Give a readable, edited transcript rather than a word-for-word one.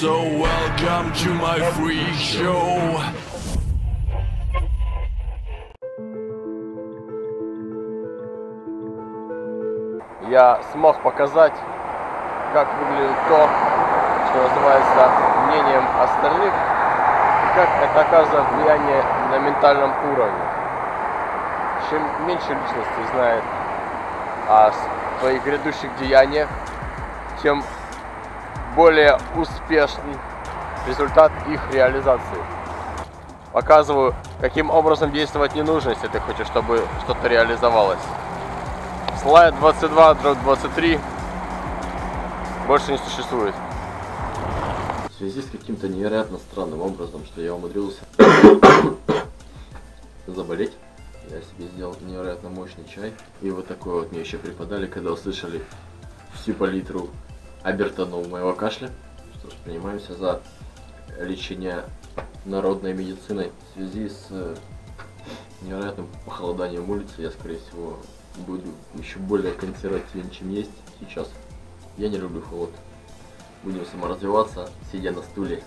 So welcome to my freak show. Я смог показать, как выглядит то, что называется мнением остальных, и как это оказывает влияние на ментальном уровне. Чем меньше личности знает о своих грядущих деяниях, тем более успешный результат их реализации. Показываю, каким образом действовать не нужно, если ты хочешь, чтобы что-то реализовалось. Слайд 22/23 больше не существует. В связи с каким-то невероятно странным образом, что я умудрился заболеть, я себе сделал невероятно мощный чай. И вот такой вот мне еще преподали, когда услышали всю палитру обертонов моего кашля. Что ж, принимаемся за лечение народной медициной. В связи с невероятным похолоданием улицы я, скорее всего, буду еще более консервативен, чем есть сейчас. Я не люблю холод. Будем саморазвиваться, сидя на стуле.